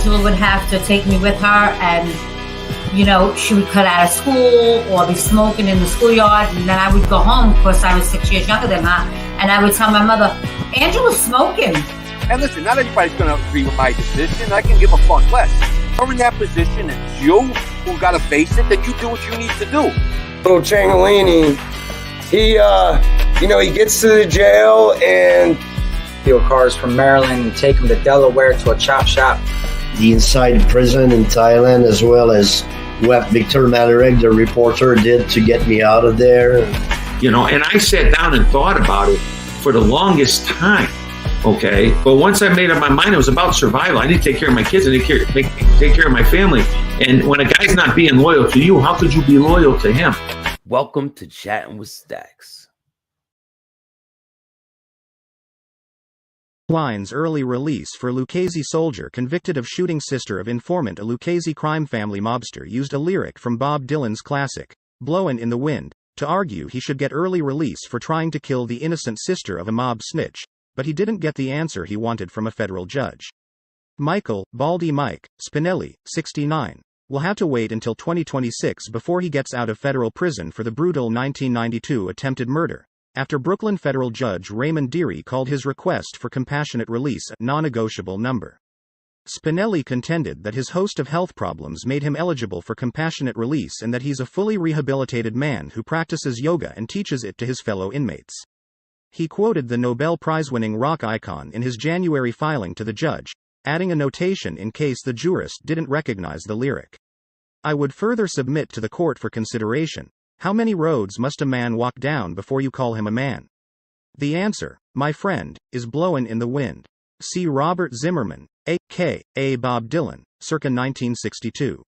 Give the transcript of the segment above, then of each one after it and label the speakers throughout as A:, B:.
A: Angela would have to take me with her, and she would cut out of school or be smoking in the schoolyard, and then I would go home. Of course, I was 6 years younger than her, and I would tell my mother, Angela's smoking.
B: And listen, not everybody's going to agree with my decision. I can give a fuck less. You're in that position, it's you who got to face it, then you do what you need to do.
C: Little Changolini, he gets to the jail and
D: steal cars from Maryland and take them to Delaware to a chop shop.
E: The inside prison in Thailand, as well as what Victor Malarek, the reporter, did to get me out of there.
F: And I sat down and thought about it for the longest time. Okay, but once I made up my mind, it was about survival. I need to take care of my kids and take care of my family. And when a guy's not being loyal to you, how could you be loyal to him?
G: Welcome to Chattin with Staxx.
H: Line's early release for Luchese soldier convicted of shooting sister of informant. A Luchese crime family mobster used a lyric from Bob Dylan's classic, Blowin' in the Wind, to argue he should get early release for trying to kill the innocent sister of a mob snitch, but he didn't get the answer he wanted from a federal judge. Michael, Baldy Mike, Spinelli, 69, will have to wait until 2026 before he gets out of federal prison for the brutal 1992 attempted murder, after Brooklyn federal judge Raymond Deary called his request for compassionate release a non-negotiable number. Spinelli contended that his host of health problems made him eligible for compassionate release and that he's a fully rehabilitated man who practices yoga and teaches it to his fellow inmates. He quoted the Nobel Prize-winning rock icon in his January filing to the judge, adding a notation in case the jurist didn't recognize the lyric. I would further submit to the court for consideration, how many roads must a man walk down before you call him a man? The answer, my friend, is blowin' in the wind. See Robert Zimmerman, a.k.a. Bob Dylan, circa 1962.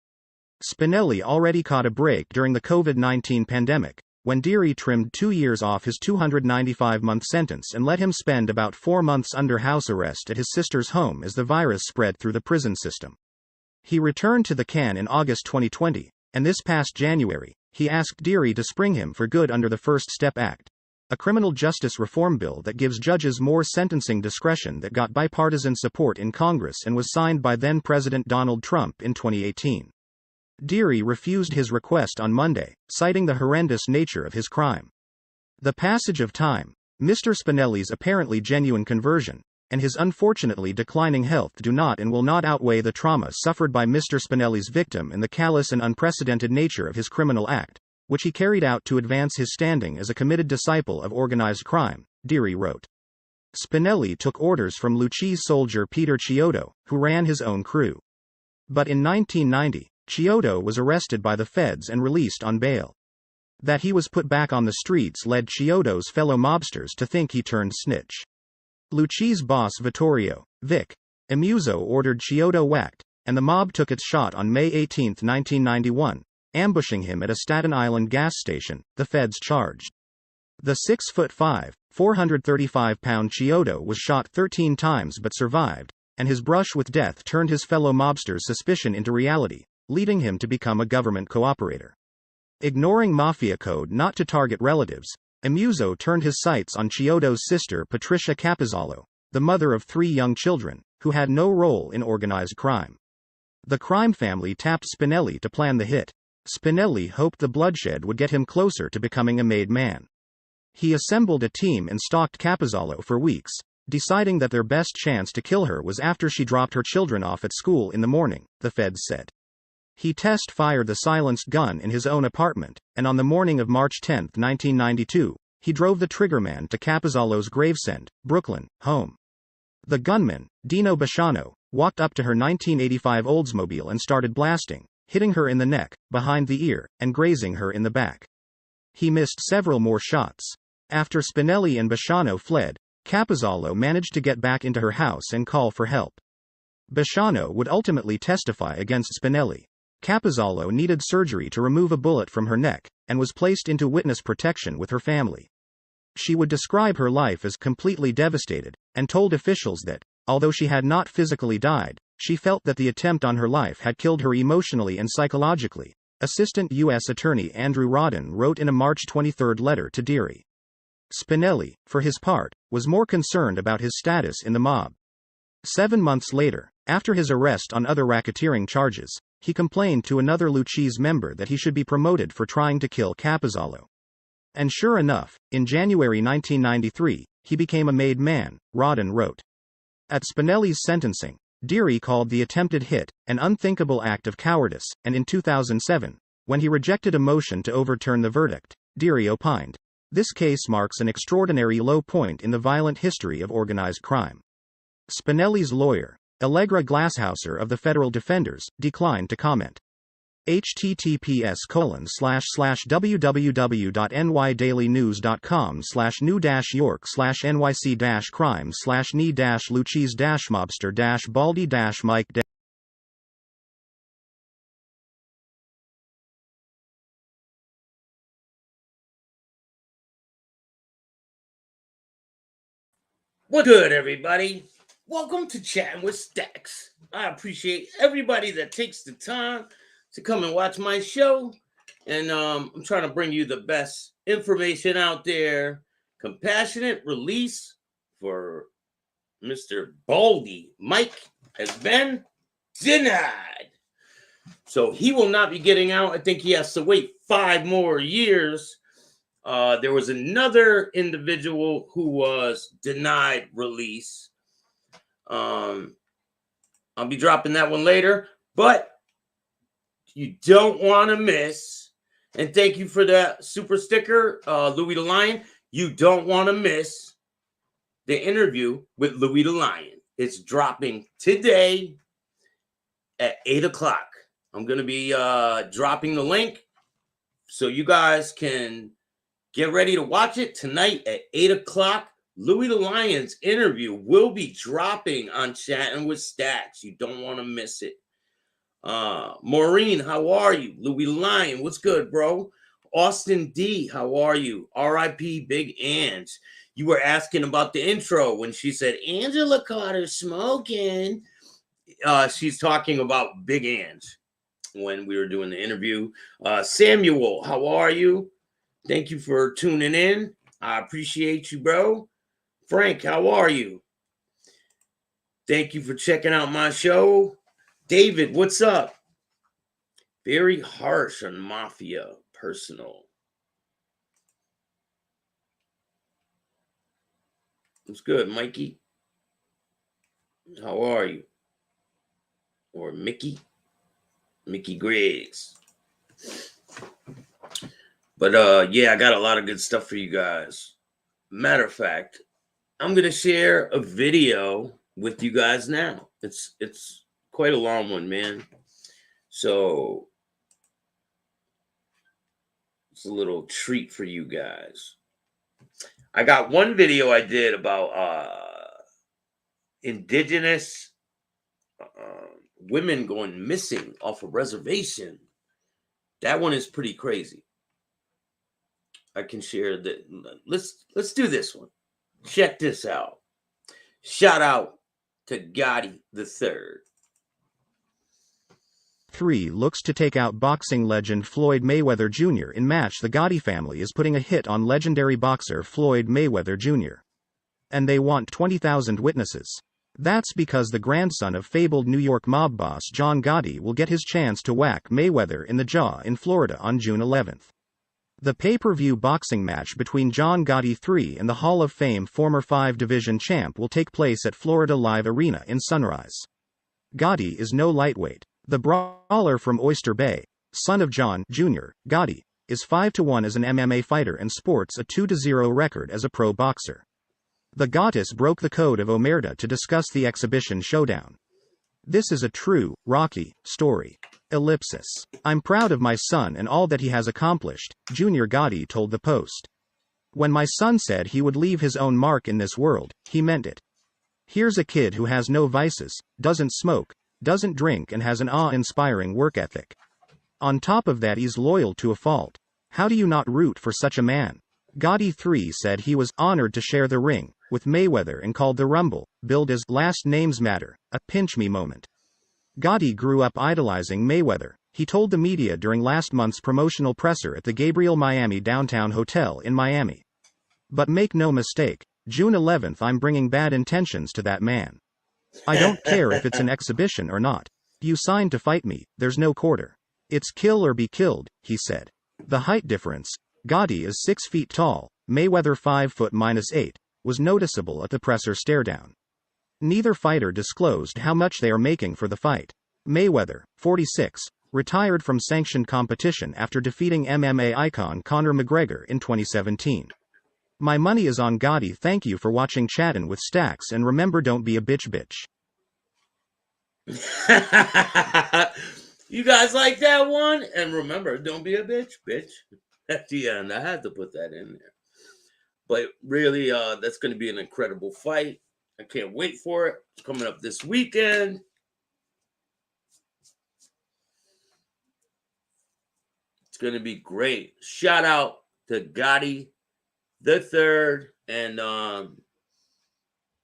H: Spinelli already caught a break during the COVID-19 pandemic, when Deary trimmed 2 years off his 295-month sentence and let him spend about 4 months under house arrest at his sister's home as the virus spread through the prison system. He returned to the can in August 2020, and this past January, he asked Deary to spring him for good under the First Step Act, a criminal justice reform bill that gives judges more sentencing discretion that got bipartisan support in Congress and was signed by then-President Donald Trump in 2018. Deary refused his request on Monday, citing the horrendous nature of his crime. The passage of time, Mr. Spinelli's apparently genuine conversion, and his unfortunately declining health do not and will not outweigh the trauma suffered by Mr. Spinelli's victim and the callous and unprecedented nature of his criminal act, which he carried out to advance his standing as a committed disciple of organized crime, Deary wrote. Spinelli took orders from Luchese soldier Peter Chiodo, who ran his own crew. But in 1990, Chiodo was arrested by the feds and released on bail. That he was put back on the streets led Chiodo's fellow mobsters to think he turned snitch. Luchese boss Vittorio, Vic, Emuzzo ordered Chiodo whacked, and the mob took its shot on May 18, 1991, ambushing him at a Staten Island gas station, the feds charged. The 6'5", 435-pound Chiodo was shot 13 times but survived, and his brush with death turned his fellow mobsters' suspicion into reality, leading him to become a government cooperator. Ignoring Mafia code not to target relatives, Emuzzo turned his sights on Chiodo's sister Patricia Capizzalo, the mother of 3 young children, who had no role in organized crime. The crime family tapped Spinelli to plan the hit. Spinelli hoped the bloodshed would get him closer to becoming a made man. He assembled a team and stalked Capizzalo for weeks, deciding that their best chance to kill her was after she dropped her children off at school in the morning, the feds said. He test-fired the silenced gun in his own apartment, and on the morning of March 10, 1992, he drove the triggerman to Capizzalo's Gravesend, Brooklyn, home. The gunman, Dino Bisciano, walked up to her 1985 Oldsmobile and started blasting, hitting her in the neck, behind the ear, and grazing her in the back. He missed several more shots. After Spinelli and Bisciano fled, Capizzalo managed to get back into her house and call for help. Bisciano would ultimately testify against Spinelli. Capizzalo needed surgery to remove a bullet from her neck, and was placed into witness protection with her family. She would describe her life as completely devastated, and told officials that, although she had not physically died, she felt that the attempt on her life had killed her emotionally and psychologically, Assistant U.S. Attorney Andrew Rodden wrote in a March 23 letter to Deary. Spinelli, for his part, was more concerned about his status in the mob. 7 months later, After his arrest on other racketeering charges, he complained to another Luchese member that he should be promoted for trying to kill Capozzalo. And sure enough, in January 1993, he became a made man, Rodden wrote. At Spinelli's sentencing, Deary called the attempted hit an unthinkable act of cowardice, and in 2007, when he rejected a motion to overturn the verdict, Deary opined, "This case marks an extraordinary low point in the violent history of organized crime." Spinelli's lawyer, Allegra Glasshouser of the Federal Defenders, declined to comment. https://www.nydailynews.com/new-york/ny-crime/new-luchese-mobster-baldy
G: What good, everybody? Welcome to Chatting with Staxx. I appreciate everybody that takes the time to come and watch my show. And I'm trying to bring you the best information out there. Compassionate release for Mr. Baldy Mike has been denied. So he will not be getting out. I think he has to wait 5 more years. There was another individual who was denied release. I'll be dropping that one later, but you don't want to miss. And thank you for that super sticker, Louis the Lion. You don't want to miss the interview with Louis the Lion. It's dropping today at 8 o'clock. I'm going to be dropping the link so you guys can get ready to watch it tonight at 8 o'clock. Louis the Lion's interview will be dropping on Chatting with Staxx. You don't want to miss it. Maureen, how are you? Louis the Lion, what's good, bro? Austin D, how are you? R.I.P. Big Ange. You were asking about the intro when she said, Angela caught her smoking. She's talking about Big Ange when we were doing the interview. Samuel, how are you? Thank you for tuning in. I appreciate you, bro. Frank, how are you? Thank you for checking out my show. David, what's up? Very harsh on Mafia, personal. What's good, Mikey? How are you? Or Mickey? Mickey Griggs. But yeah, I got a lot of good stuff for you guys. Matter of fact, I'm gonna share a video with you guys now. It's quite a long one, man. So it's a little treat for you guys. I got one video I did about indigenous women going missing off a reservation. That one is pretty crazy. I can share that. Let's do this one. Check this out. Shout out to Gotti the Third.
H: 3 looks to take out boxing legend Floyd Mayweather Jr. in match. The Gotti family is putting a hit on legendary boxer Floyd Mayweather Jr. And they want 20,000 witnesses. That's because the grandson of fabled New York mob boss John Gotti will get his chance to whack Mayweather in the jaw in Florida on June 11th. The pay-per-view boxing match between John Gotti III and the Hall of Fame former 5-division champ will take place at Florida Live Arena in Sunrise. Gotti is no lightweight. The brawler from Oyster Bay, son of John Jr. Gotti, is 5-1 as an MMA fighter and sports a 2-0 record as a pro boxer. The Gottis broke the code of Omerta to discuss the exhibition showdown. This is a true, Rocky, story. Ellipsis. I'm proud of my son and all that he has accomplished, Junior Gotti told the Post. When my son said he would leave his own mark in this world, he meant it. Here's a kid who has no vices, doesn't smoke, doesn't drink and has an awe-inspiring work ethic. On top of that he's loyal to a fault. How do you not root for such a man? Gotti III said he was honored to share the ring with Mayweather and called the Rumble, billed as last names matter, a pinch-me moment. Gotti grew up idolizing Mayweather, he told the media during last month's promotional presser at the Gabriel Miami Downtown Hotel in Miami. But make no mistake, June 11th I'm bringing bad intentions to that man. I don't care if it's an exhibition or not. You signed to fight me, there's no quarter. It's kill or be killed, he said. The height difference, Gotti is 6 feet tall, Mayweather 5 foot -8, was noticeable at the presser staredown. Neither fighter disclosed how much they are making for the fight. Mayweather, 46, retired from sanctioned competition after defeating MMA icon Conor McGregor in 2017. My money is on Gotti. Thank you for watching Chattin with Staxx, and remember, don't be a bitch.
G: You guys like that one? And remember, don't be a bitch. At the end, I had to put that in there. But really, that's going to be an incredible fight. I can't wait for it. It's coming up this weekend. It's going to be great. Shout out to Gotti the Third, and I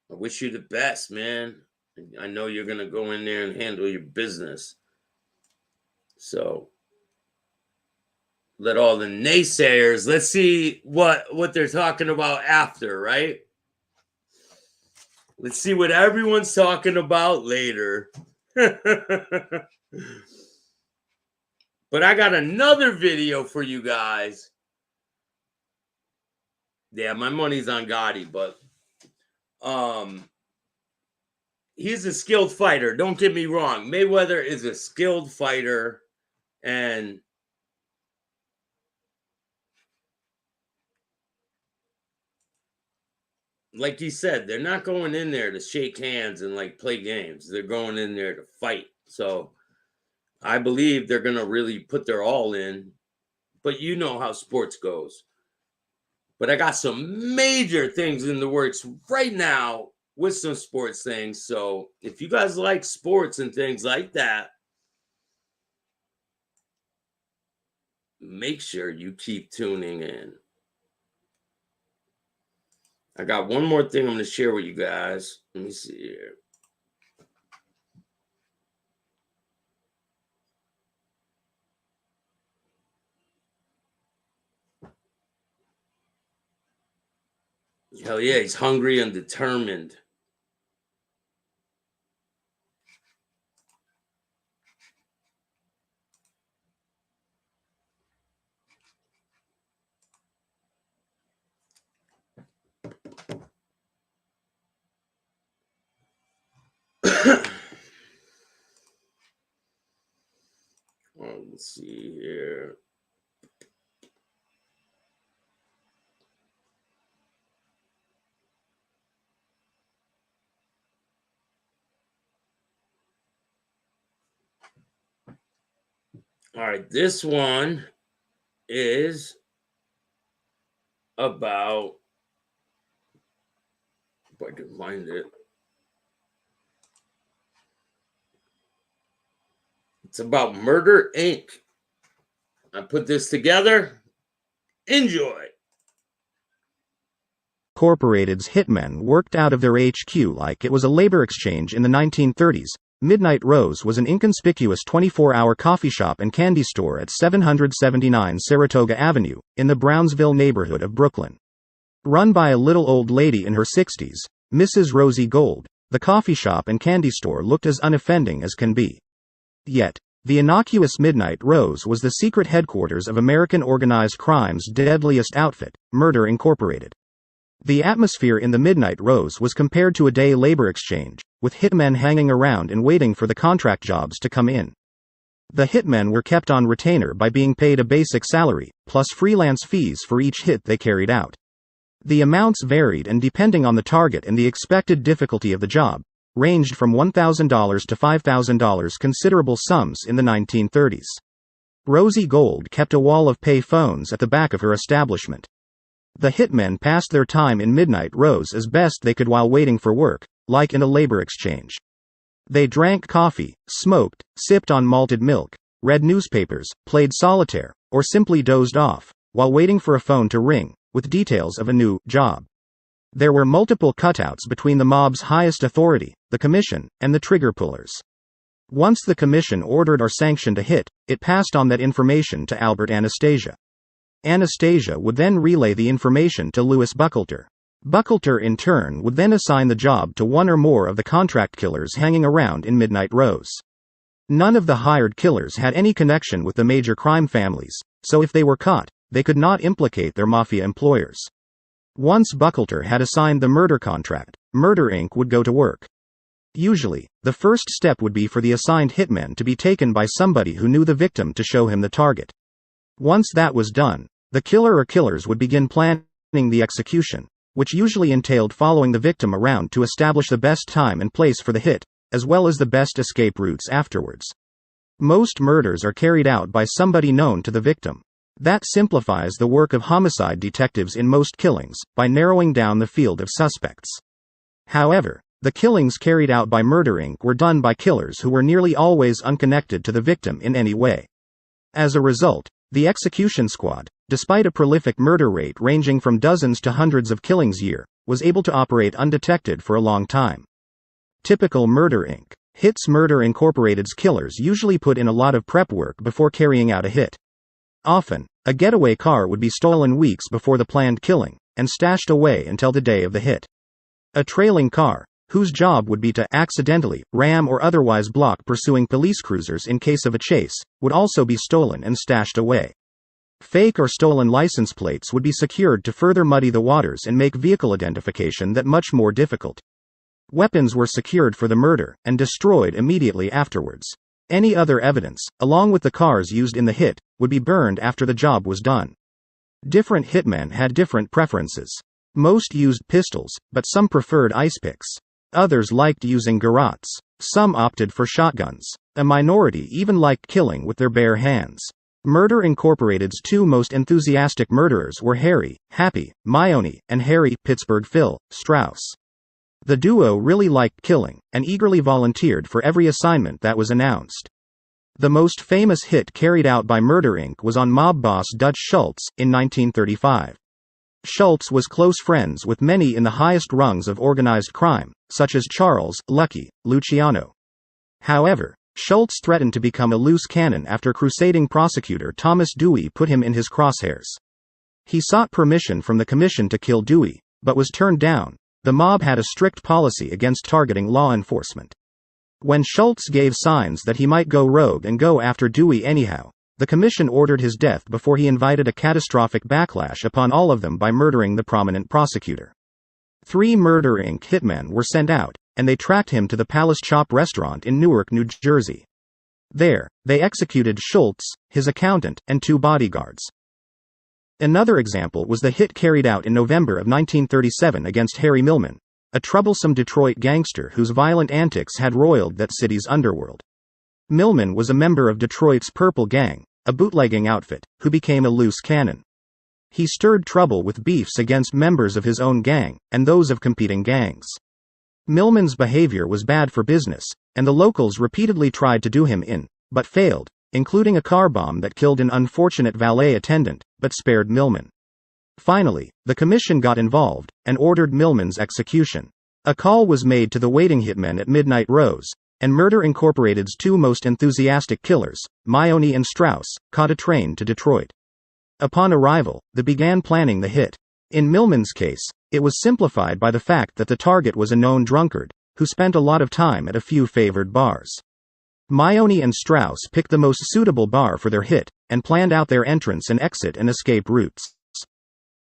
G: wish you the best, man. I know you're going to go in there and handle your business. So let all the naysayers, let's see what they're talking about after, right? Let's see what everyone's talking about later. But I got another video for you guys. Yeah, my money's on Gotti, but he's a skilled fighter. Don't get me wrong. Mayweather is a skilled fighter, and like he said, they're not going in there to shake hands and like play games. They're going in there to fight. So I believe they're going to really put their all in, but you know how sports goes. But I got some major things in the works right now with some sports things. So if you guys like sports and things like that, make sure you keep tuning in. I got one more thing I'm going to share with you guys. Let me see here. Hell yeah, he's hungry and determined. Let's see here. All right, this one is about, if I can find it. It's about Murder, Inc. I put this together. Enjoy.
H: Incorporated's hitmen worked out of their HQ like it was a labor exchange in the 1930s. Midnight Rose was an inconspicuous 24-hour coffee shop and candy store at 779 Saratoga Avenue, in the Brownsville neighborhood of Brooklyn. Run by a little old lady in her 60s, Mrs. Rosie Gold, the coffee shop and candy store looked as unoffending as can be. Yet, the innocuous Midnight Rose was the secret headquarters of American organized crime's deadliest outfit, Murder Incorporated. The atmosphere in the Midnight Rose was compared to a day labor exchange, with hitmen hanging around and waiting for the contract jobs to come in. The hitmen were kept on retainer by being paid a basic salary, plus freelance fees for each hit they carried out. The amounts varied and depending on the target and the expected difficulty of the job, ranged from $1,000 to $5,000, considerable sums in the 1930s. Rosie Gold kept a wall of pay phones at the back of her establishment. The hitmen passed their time in Midnight Rose as best they could while waiting for work, like in a labor exchange. They drank coffee, smoked, sipped on malted milk, read newspapers, played solitaire, or simply dozed off, while waiting for a phone to ring, with details of a new job. There were multiple cutouts between the mob's highest authority, the commission, and the trigger pullers. Once the commission ordered or sanctioned a hit, it passed on that information to Albert Anastasia. Anastasia would then relay the information to Louis Buchalter. Buckleter in turn would then assign the job to one or more of the contract killers hanging around in midnight rows. None of the hired killers had any connection with the major crime families, so if they were caught, they could not implicate their mafia employers. Once Buckleter had assigned the murder contract, Murder Inc. would go to work. Usually, the first step would be for the assigned hitman to be taken by somebody who knew the victim to show him the target. Once that was done, the killer or killers would begin planning the execution, which usually entailed following the victim around to establish the best time and place for the hit, as well as the best escape routes afterwards. Most murders are carried out by somebody known to the victim. That simplifies the work of homicide detectives in most killings, by narrowing down the field of suspects. However, the killings carried out by Murder Inc. were done by killers who were nearly always unconnected to the victim in any way. As a result, the execution squad, despite a prolific murder rate ranging from dozens to hundreds of killings a year, was able to operate undetected for a long time. Typical Murder Inc. hits. Murder Incorporated's killers usually put in a lot of prep work before carrying out a hit. Often, a getaway car would be stolen weeks before the planned killing, and stashed away until the day of the hit. A trailing car, whose job would be to accidentally ram or otherwise block pursuing police cruisers in case of a chase, would also be stolen and stashed away. Fake or stolen license plates would be secured to further muddy the waters and make vehicle identification that much more difficult. Weapons were secured for the murder, and destroyed immediately afterwards. Any other evidence, along with the cars used in the hit, would be burned after the job was done. Different hitmen had different preferences. Most used pistols, but some preferred ice picks. Others liked using garrotes. Some opted for shotguns. A minority even liked killing with their bare hands. Murder Incorporated's two most enthusiastic murderers were Harry, Happy, Maione, and Harry, Pittsburgh Phil, Strauss. The duo really liked killing, and eagerly volunteered for every assignment that was announced. The most famous hit carried out by Murder Inc. was on mob boss Dutch Schultz, in 1935. Schultz was close friends with many in the highest rungs of organized crime, such as Charles, Lucky, Luciano. However, Schultz threatened to become a loose cannon after crusading prosecutor Thomas Dewey put him in his crosshairs. He sought permission from the commission to kill Dewey, but was turned down. The mob had a strict policy against targeting law enforcement. When Schultz gave signs that he might go rogue and go after Dewey anyhow, the commission ordered his death before he invited a catastrophic backlash upon all of them by murdering the prominent prosecutor. 3 Murder Inc. hitmen were sent out, and they tracked him to the Palace Chop restaurant in Newark, New Jersey. There, they executed Schultz, his accountant, and 2 bodyguards. Another example was the hit carried out in November of 1937 against Harry Millman, a troublesome Detroit gangster whose violent antics had roiled that city's underworld. Millman was a member of Detroit's Purple Gang, a bootlegging outfit, who became a loose cannon. He stirred trouble with beefs against members of his own gang, and those of competing gangs. Millman's behavior was bad for business, and the locals repeatedly tried to do him in, but failed, including a car bomb that killed an unfortunate valet attendant, but spared Millman. Finally, the commission got involved, and ordered Millman's execution. A call was made to the waiting hitmen at Midnight Rose, and Murder Incorporated's 2 most enthusiastic killers, Maione and Strauss, caught a train to Detroit. Upon arrival, they began planning the hit. In Millman's case, it was simplified by the fact that the target was a known drunkard, who spent a lot of time at a few favored bars. Maione and Strauss picked the most suitable bar for their hit, and planned out their entrance and exit and escape routes.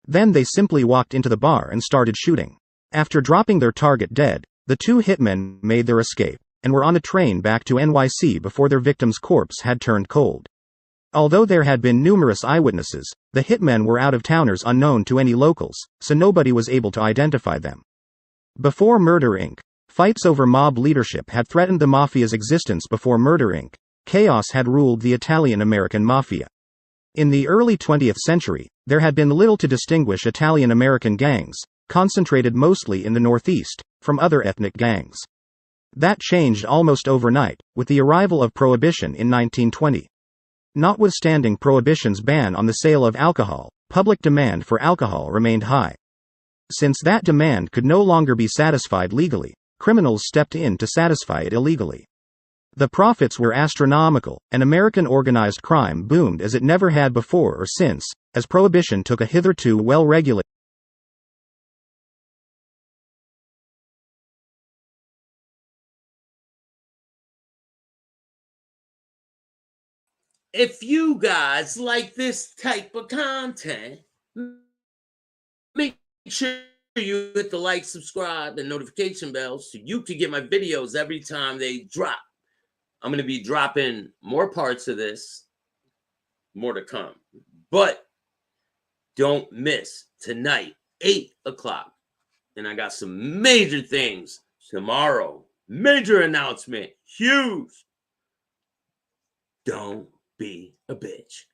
H: Then they simply walked into the bar and started shooting. After dropping their target dead, the 2 hitmen made their escape, and were on a train back to NYC before their victim's corpse had turned cold. Although there had been numerous eyewitnesses, the hitmen were out-of-towners unknown to any locals, so nobody was able to identify them. Before Murder Inc., fights over mob leadership had threatened the Mafia's existence. Before Murder Inc., chaos had ruled the Italian-American Mafia. In the early 20th century, there had been little to distinguish Italian-American gangs, concentrated mostly in the Northeast, from other ethnic gangs. That changed almost overnight, with the arrival of Prohibition in 1920. Notwithstanding Prohibition's ban on the sale of alcohol, public demand for alcohol remained high. Since that demand could no longer be satisfied legally, criminals stepped in to satisfy it illegally. The profits were astronomical, and American organized crime boomed as it never had before or since, as Prohibition took a hitherto well-regulated
G: if you guys like this type of content, make sure you hit the like, subscribe, and notification bell so you can get my videos every time they drop. I'm going to be dropping more parts of this, more to come. But don't miss tonight, 8 o'clock. And I got some major things tomorrow. Major announcement. Huge. Don't be a bitch.